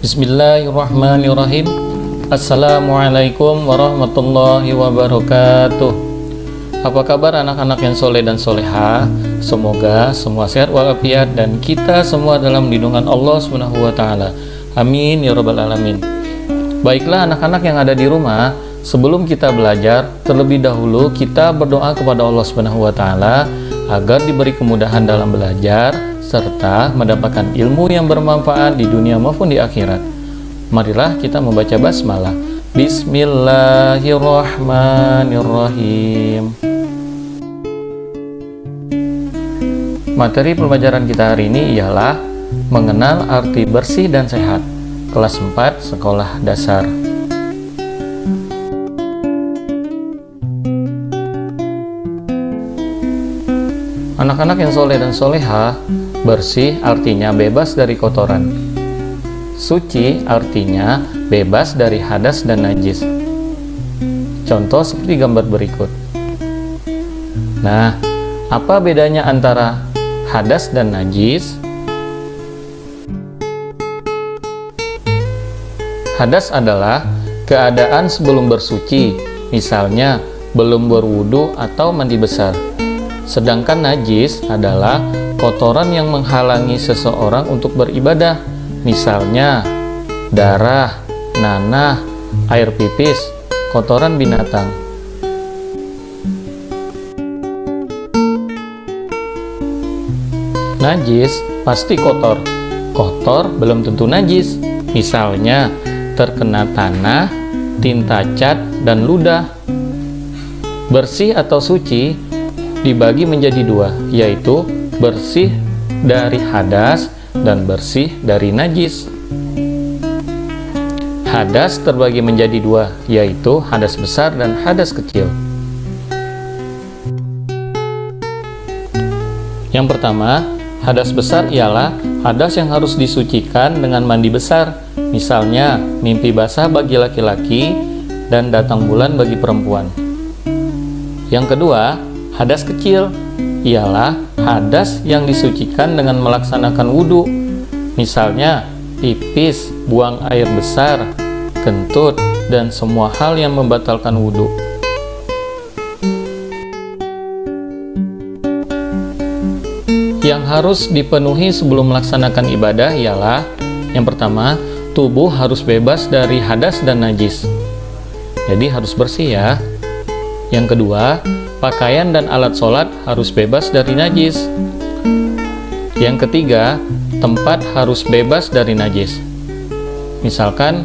Bismillahirrahmanirrahim. Assalamualaikum warahmatullahi wabarakatuh. Apa kabar anak-anak yang soleh dan soleha? Semoga semua sehat walafiat dan kita semua dalam lindungan Allah Subhanahu wa taala. Amin ya rabbal alamin. Baiklah anak-anak yang ada di rumah, sebelum kita belajar, terlebih dahulu kita berdoa kepada Allah Subhanahu wa taala agar diberi kemudahan dalam belajar serta mendapatkan ilmu yang bermanfaat di dunia maupun di akhirat. Marilah kita membaca basmalah. Bismillahirrahmanirrahim. Materi pembelajaran kita hari ini ialah mengenal arti bersih dan sehat. Kelas 4 Sekolah Dasar. Anak-anak yang soleh dan soleha, bersih artinya bebas dari kotoran. Suci artinya bebas dari hadas dan najis. Contoh seperti gambar berikut. Nah, apa bedanya antara hadas dan najis? Hadas adalah keadaan sebelum bersuci, misalnya belum berwudu atau mandi besar. Sedangkan najis adalah kotoran yang menghalangi seseorang untuk beribadah, misalnya darah, nanah, air pipis, kotoran binatang. Najis pasti kotor. Kotor belum tentu najis, misalnya terkena tanah, tinta cat, dan ludah. Bersih atau suci dibagi menjadi dua, yaitu bersih dari hadas dan bersih dari najis. Hadas terbagi menjadi dua, yaitu hadas besar dan hadas kecil. Yang pertama, hadas besar ialah hadas yang harus disucikan dengan mandi besar, misalnya mimpi basah bagi laki-laki dan datang bulan bagi perempuan. Yang kedua, hadas kecil ialah hadas yang disucikan dengan melaksanakan wudhu, misalnya pipis, buang air besar, kentut, dan semua hal yang membatalkan wudhu. Yang harus dipenuhi sebelum melaksanakan ibadah ialah yang pertama, tubuh harus bebas dari hadas dan najis. Jadi harus bersih ya. Yang kedua, pakaian dan alat sholat harus bebas dari najis. Yang ketiga, tempat harus bebas dari najis. Misalkan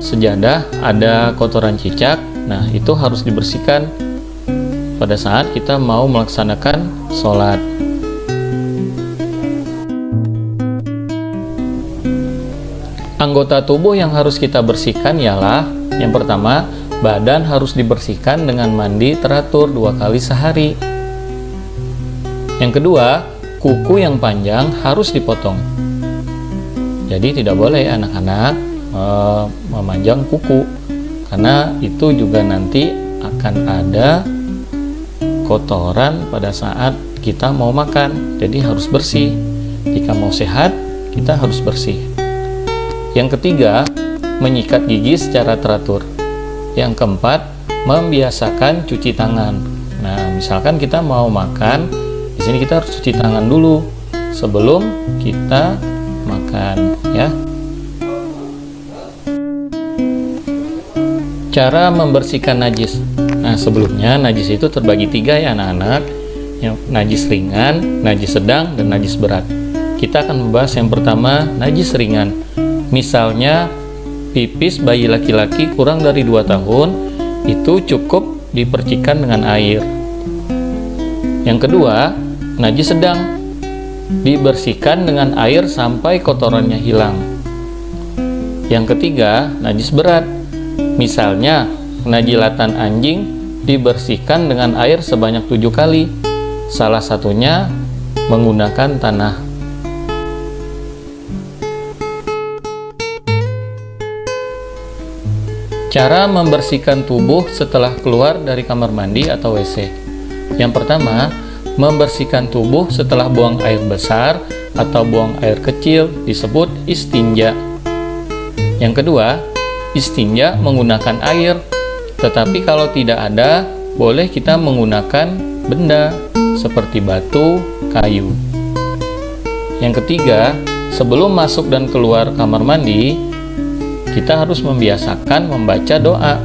sejadah ada kotoran cicak, nah itu harus dibersihkan pada saat kita mau melaksanakan sholat. Anggota tubuh yang harus kita bersihkan ialah yang pertama, badan harus dibersihkan dengan mandi teratur 2 kali sehari. Yang kedua, kuku yang panjang harus dipotong. Jadi tidak boleh anak-anak memanjang kuku, karena itu juga nanti akan ada kotoran pada saat kita mau makan. Jadi harus bersih. Jika mau sehat, kita harus bersih. Yang ketiga, menyikat gigi secara teratur. Yang keempat, membiasakan cuci tangan. Nah, misalkan kita mau makan, di sini kita harus cuci tangan dulu sebelum kita makan, ya. Cara membersihkan najis. Nah, sebelumnya najis itu terbagi 3 ya anak-anak. Yang najis ringan, najis sedang, dan najis berat. Kita akan membahas yang pertama, najis ringan. Misalnya pipis bayi laki-laki kurang dari 2 tahun, itu cukup dipercikan dengan air. Yang kedua, najis sedang, dibersihkan dengan air sampai kotorannya hilang. Yang ketiga, najis berat, misalnya penjilatan anjing, dibersihkan dengan air sebanyak 7 kali, salah satunya menggunakan tanah. Cara membersihkan tubuh setelah keluar dari kamar mandi atau WC. Yang pertama, membersihkan tubuh setelah buang air besar atau buang air kecil disebut istinja. Yang kedua, istinja menggunakan air. Tetapi kalau tidak ada, boleh kita menggunakan benda seperti batu, kayu. Yang ketiga, sebelum masuk dan keluar kamar mandi, kita harus membiasakan membaca doa.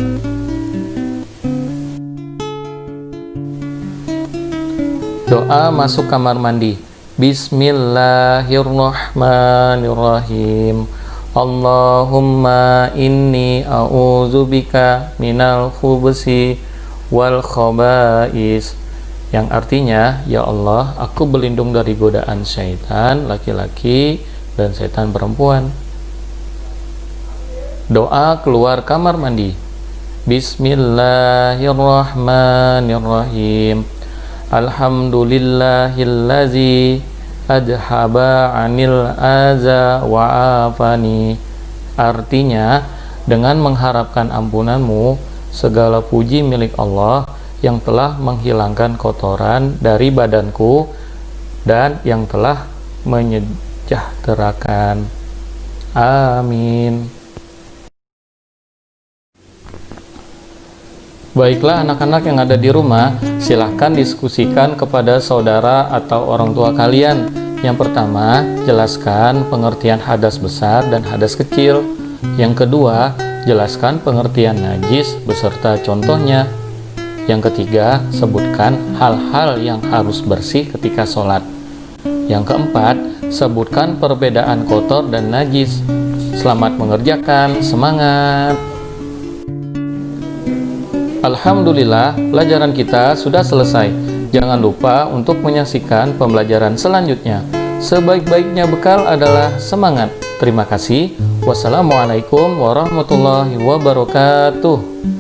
Doa masuk kamar mandi. Bismillahirrahmanirrahim. Allahumma inni a'udzubika minal khubusi wal khaba'is. Yang artinya, ya Allah, aku berlindung dari godaan syaitan laki-laki dan syaitan perempuan. Doa keluar kamar mandi. Bismillahirrahmanirrahim. Alhamdulillahillazi adhaba anil aza wa afani. Artinya, dengan mengharapkan ampunanmu, segala puji milik Allah yang telah menghilangkan kotoran dari badanku dan yang telah menyejahterakan. Amin. Baiklah anak-anak yang ada di rumah, silahkan diskusikan kepada saudara atau orang tua kalian. Yang pertama, jelaskan pengertian hadas besar dan hadas kecil. Yang kedua, jelaskan pengertian najis beserta contohnya. Yang ketiga, sebutkan hal-hal yang harus bersih ketika sholat. Yang keempat, sebutkan perbedaan kotor dan najis. Selamat mengerjakan, semangat! Alhamdulillah, pelajaran kita sudah selesai. Jangan lupa untuk menyaksikan pembelajaran selanjutnya. Sebaik-baiknya bekal adalah semangat. Terima kasih. Wassalamualaikum warahmatullahi wabarakatuh.